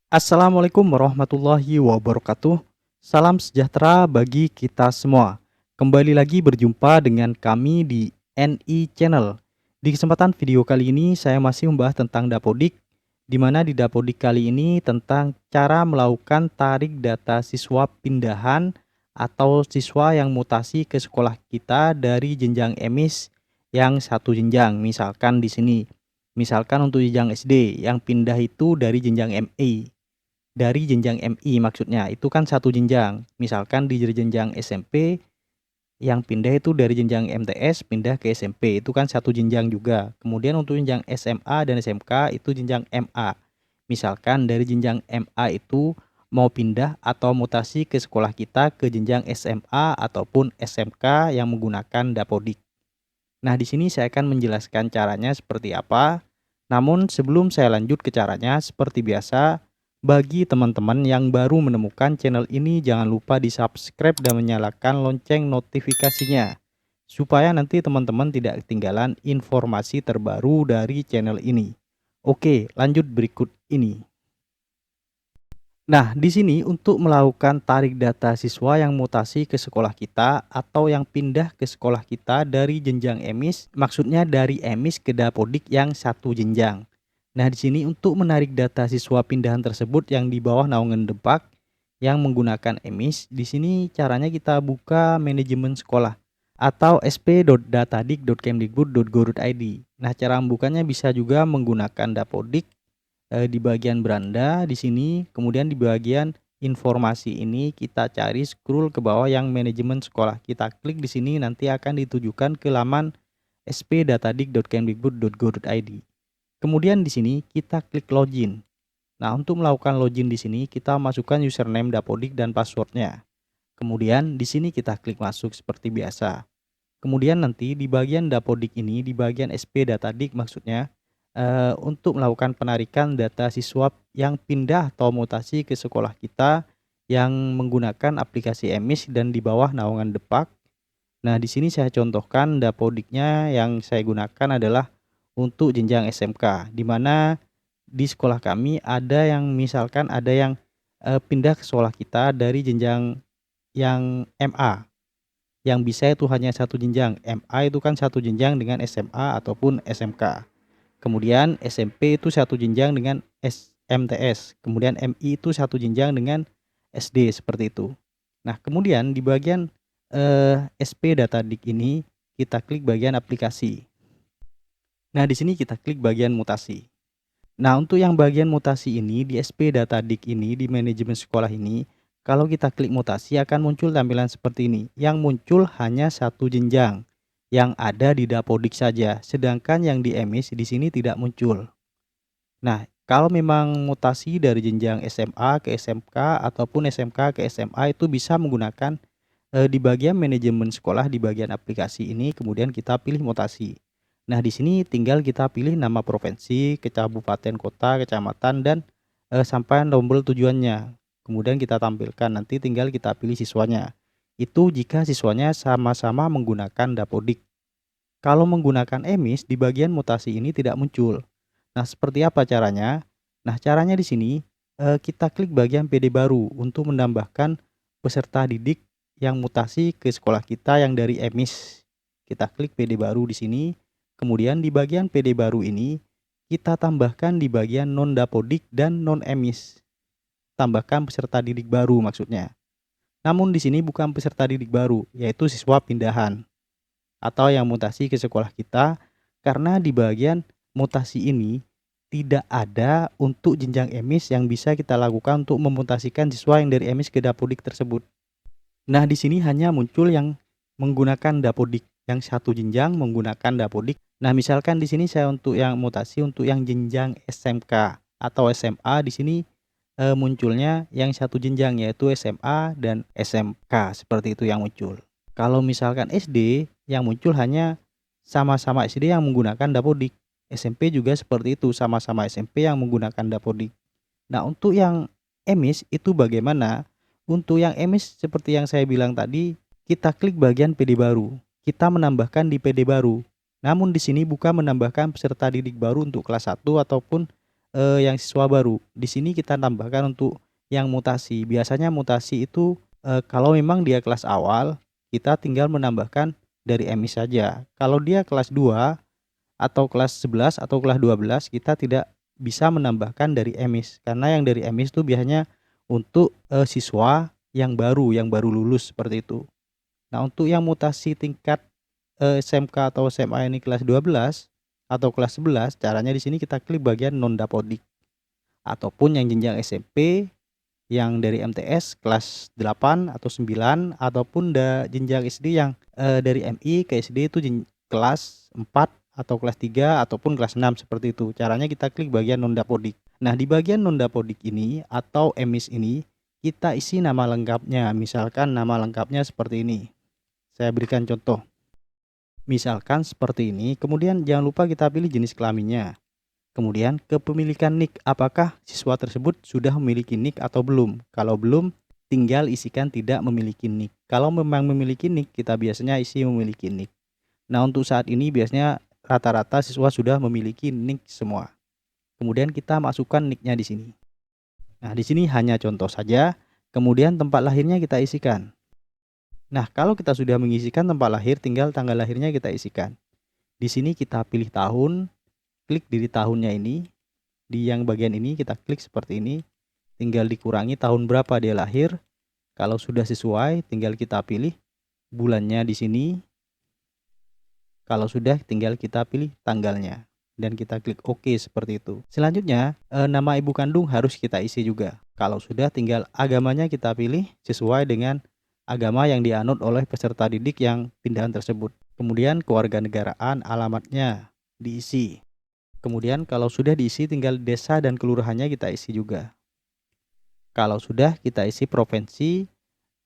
Assalamualaikum warahmatullahi wabarakatuh. Salam sejahtera bagi kita semua. Kembali lagi berjumpa dengan kami di NI Channel. Di kesempatan video kali ini saya masih membahas tentang Dapodik, di mana di Dapodik kali ini tentang cara melakukan tarik data siswa pindahan atau siswa yang mutasi ke sekolah kita dari jenjang EMIS yang satu jenjang. Misalkan di sini, misalkan untuk jenjang SD yang pindah itu dari jenjang MI. Dari jenjang MI maksudnya, itu kan satu jenjang. Misalkan di jenjang SMP, yang pindah itu dari jenjang MTS pindah ke SMP, itu kan satu jenjang juga. Kemudian untuk jenjang SMA dan SMK itu jenjang MA. Misalkan dari jenjang MA itu mau pindah atau mutasi ke sekolah kita ke jenjang SMA ataupun SMK yang menggunakan Dapodik. Nah, di sini saya akan menjelaskan caranya seperti apa. Namun sebelum saya lanjut ke caranya, seperti biasa, bagi teman-teman yang baru menemukan channel ini, jangan lupa di-subscribe dan menyalakan lonceng notifikasinya, supaya nanti teman-teman tidak ketinggalan informasi terbaru dari channel ini. Oke, lanjut berikut ini. Nah, di sini untuk melakukan tarik data siswa yang mutasi ke sekolah kita atau yang pindah ke sekolah kita dari jenjang EMIS, maksudnya dari EMIS ke Dapodik yang satu jenjang. Nah, di sini untuk menarik data siswa pindahan tersebut yang di bawah naungan Depak yang menggunakan EMIS, di sini caranya kita buka manajemen sekolah atau sp.datadik.kemdikbud.go.id. Nah, cara membukanya bisa juga menggunakan Dapodik di bagian beranda di sini, kemudian di bagian informasi ini kita cari scroll ke bawah yang manajemen sekolah. Kita klik di sini nanti akan ditujukan ke laman sp.datadik.kemdikbud.go.id. Kemudian di sini kita klik login. Nah, untuk melakukan login di sini kita masukkan username Dapodik dan passwordnya. Kemudian di sini kita klik masuk seperti biasa. Kemudian nanti di bagian Dapodik ini, di bagian SP Datadik maksudnya, untuk melakukan penarikan data siswa yang pindah atau mutasi ke sekolah kita yang menggunakan aplikasi EMIS dan di bawah naungan Depak. Nah, di sini saya contohkan Dapodiknya yang saya gunakan adalah untuk jenjang SMK, di mana di sekolah kami ada yang misalkan ada yang pindah ke sekolah kita dari jenjang yang MA. Yang bisa itu hanya satu jenjang. MA itu kan satu jenjang dengan SMA ataupun SMK. Kemudian SMP itu satu jenjang dengan MTS. Kemudian MI itu satu jenjang dengan SD seperti itu. Nah, kemudian di bagian SP Datadik ini kita klik bagian aplikasi. Nah, di sini kita klik bagian mutasi. Nah, untuk yang bagian mutasi ini di SP Datadik ini di manajemen sekolah ini, kalau kita klik mutasi akan muncul tampilan seperti ini. Yang muncul hanya satu jenjang yang ada di Dapodik saja, sedangkan yang di EMIS di sini tidak muncul. Nah, kalau memang mutasi dari jenjang SMA ke SMK ataupun SMK ke SMA itu bisa menggunakan di bagian manajemen sekolah di bagian aplikasi ini kemudian kita pilih mutasi. Nah, di sini tinggal kita pilih nama provinsi, kabupaten, kota, kecamatan dan sampai tombol tujuannya. Kemudian kita tampilkan, nanti tinggal kita pilih siswanya. Itu jika siswanya sama-sama menggunakan Dapodik. Kalau menggunakan EMIS di bagian mutasi ini tidak muncul. Nah, seperti apa caranya? Nah, caranya di sini kita klik bagian PD baru untuk menambahkan peserta didik yang mutasi ke sekolah kita yang dari EMIS. Kita klik PD baru di sini. Kemudian di bagian PD baru ini kita tambahkan di bagian non Dapodik dan non EMIS. Tambahkan peserta didik baru maksudnya. Namun di sini bukan peserta didik baru, yaitu siswa pindahan atau yang mutasi ke sekolah kita, karena di bagian mutasi ini tidak ada untuk jenjang EMIS yang bisa kita lakukan untuk memutasikan siswa yang dari EMIS ke Dapodik tersebut. Nah, di sini hanya muncul yang menggunakan Dapodik, yang satu jenjang menggunakan Dapodik. Nah, misalkan di sini saya untuk yang mutasi untuk yang jenjang SMK atau SMA di sini munculnya yang satu jenjang yaitu SMA dan SMK seperti itu yang muncul. Kalau misalkan SD yang muncul hanya sama-sama SD yang menggunakan Dapodik. SMP juga seperti itu, sama-sama SMP yang menggunakan Dapodik. Nah, untuk yang EMIS itu bagaimana? Untuk yang EMIS seperti yang saya bilang tadi, kita klik bagian PD baru. Kita menambahkan di PD baru. Namun di sini bukan menambahkan peserta didik baru untuk kelas 1 ataupun yang siswa baru. Di sini kita tambahkan untuk yang mutasi. Biasanya mutasi itu kalau memang dia kelas awal, kita tinggal menambahkan dari emis saja. Kalau dia kelas 2 atau kelas 11 atau kelas 12, kita tidak bisa menambahkan dari emis. Karena yang dari emis itu biasanya untuk siswa yang baru lulus seperti itu. Nah, untuk yang mutasi tingkat SMK atau SMA ini kelas 12 atau kelas 11, caranya di sini kita klik bagian non dapodik. Ataupun yang jenjang SMP yang dari MTS kelas 8 atau 9, ataupun jenjang SD yang dari MI ke SD itu kelas 4 atau kelas 3 ataupun kelas 6 seperti itu. Caranya kita klik bagian non dapodik. Nah, di bagian non dapodik ini atau emis ini kita isi nama lengkapnya. Misalkan nama lengkapnya seperti ini. Saya berikan contoh. Misalkan seperti ini, kemudian jangan lupa kita pilih jenis kelaminnya. Kemudian kepemilikan NIK, apakah siswa tersebut sudah memiliki NIK atau belum? Kalau belum, tinggal isikan tidak memiliki NIK. Kalau memang memiliki NIK, kita biasanya isi memiliki NIK. Nah, untuk saat ini biasanya rata-rata siswa sudah memiliki NIK semua. Kemudian kita masukkan NIK-nya di sini. Nah, di sini hanya contoh saja. Kemudian tempat lahirnya kita isikan. Nah, kalau kita sudah mengisikan tempat lahir, tinggal tanggal lahirnya kita isikan. Di sini kita pilih tahun, klik di tahunnya ini. Di yang bagian ini kita klik seperti ini. Tinggal dikurangi tahun berapa dia lahir. Kalau sudah sesuai, tinggal kita pilih bulannya di sini. Kalau sudah, tinggal kita pilih tanggalnya. Dan kita klik OK seperti itu. Selanjutnya, nama ibu kandung harus kita isi juga. Kalau sudah, tinggal agamanya kita pilih sesuai dengan agama yang dianut oleh peserta didik yang pindahan tersebut. Kemudian kewarganegaraan, alamatnya diisi. Kemudian kalau sudah diisi, tinggal desa dan kelurahannya kita isi juga. Kalau sudah, kita isi provinsi,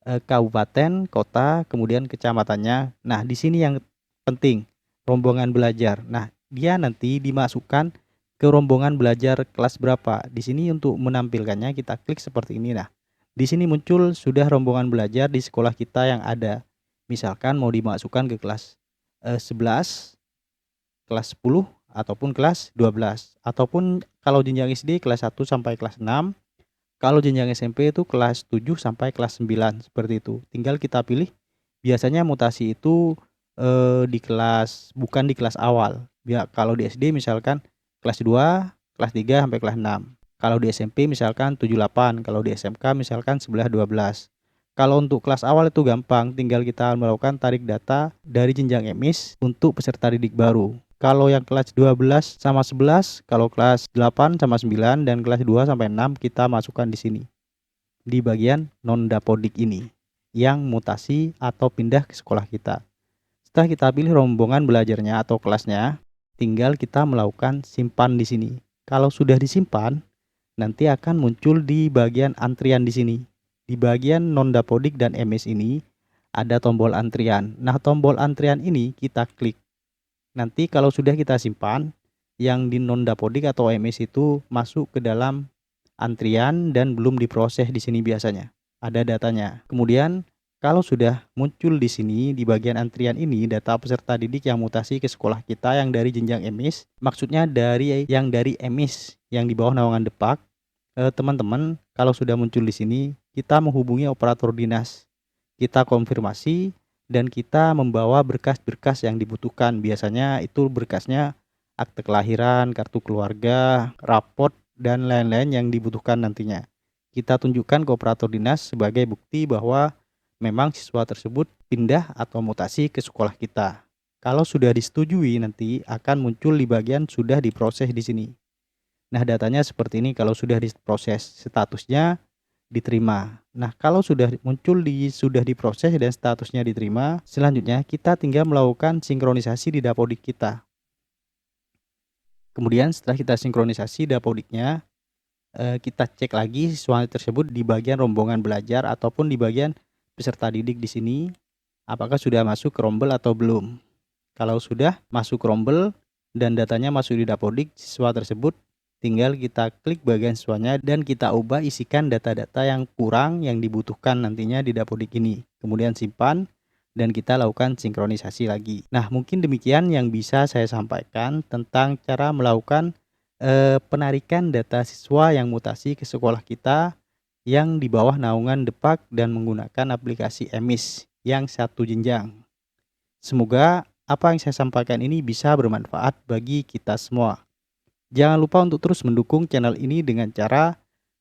kabupaten, kota, kemudian kecamatannya. Nah, di sini yang penting, rombongan belajar. Nah, dia nanti dimasukkan ke rombongan belajar kelas berapa. Di sini untuk menampilkannya kita klik seperti ini. Nah, di sini muncul sudah rombongan belajar di sekolah kita yang ada. Misalkan mau dimasukkan ke kelas 11, kelas 10, ataupun kelas 12. Ataupun kalau jenjang SD kelas 1 sampai kelas 6. Kalau jenjang SMP itu kelas 7 sampai kelas 9 seperti itu. Tinggal kita pilih. Biasanya mutasi itu bukan di kelas awal. Ya, kalau di SD misalkan kelas 2, kelas 3 sampai kelas 6. Kalau di SMP misalkan 7, 8. Kalau di SMK misalkan 11, 12. Kalau untuk kelas awal itu gampang, tinggal kita melakukan tarik data dari jenjang emis untuk peserta didik baru. Kalau yang kelas 12 sama 11, kalau kelas 8 sama 9, dan kelas 2 sampai 6 kita masukkan di sini. Di bagian non dapodik ini yang mutasi atau pindah ke sekolah kita. Setelah kita pilih rombongan belajarnya atau kelasnya, tinggal kita melakukan simpan di sini. Kalau sudah disimpan, nanti akan muncul di bagian antrian di sini. Di bagian non dapodik dan emis ini ada tombol antrian. Nah, tombol antrian ini kita klik. Nanti kalau sudah kita simpan, yang di non dapodik atau emis itu masuk ke dalam antrian dan belum diproses di sini biasanya. Ada datanya. Kemudian kalau sudah muncul di sini di bagian antrian ini data peserta didik yang mutasi ke sekolah kita yang dari jenjang emis, maksudnya dari emis yang di bawah naungan Depak, teman-teman kalau sudah muncul di sini kita menghubungi operator dinas. Kita konfirmasi dan kita membawa berkas-berkas yang dibutuhkan. Biasanya itu berkasnya akte kelahiran, kartu keluarga, raport, dan lain-lain yang dibutuhkan nantinya. Kita tunjukkan ke operator dinas sebagai bukti bahwa memang siswa tersebut pindah atau mutasi ke sekolah kita. Kalau sudah disetujui nanti akan muncul di bagian sudah diproses di sini. Nah, datanya seperti ini kalau sudah diproses, statusnya diterima. Nah, kalau sudah muncul sudah diproses dan statusnya diterima, selanjutnya kita tinggal melakukan sinkronisasi di dapodik kita. Kemudian setelah kita sinkronisasi dapodiknya, kita cek lagi siswa tersebut di bagian rombongan belajar ataupun di bagian peserta didik di sini, apakah sudah masuk ke rombel atau belum. Kalau sudah masuk ke rombel dan datanya masuk di dapodik, siswa tersebut tinggal kita klik bagian siswanya dan kita ubah isikan data-data yang kurang yang dibutuhkan nantinya di dapodik ini. Kemudian simpan dan kita lakukan sinkronisasi lagi. Nah, mungkin demikian yang bisa saya sampaikan tentang cara melakukan penarikan data siswa yang mutasi ke sekolah kita yang di bawah naungan Depak dan menggunakan aplikasi EMIS yang satu jenjang. Semoga apa yang saya sampaikan ini bisa bermanfaat bagi kita semua. Jangan lupa untuk terus mendukung channel ini dengan cara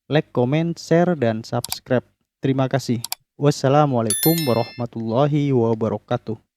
like, comment, share, dan subscribe. Terima kasih. Wassalamualaikum warahmatullahi wabarakatuh.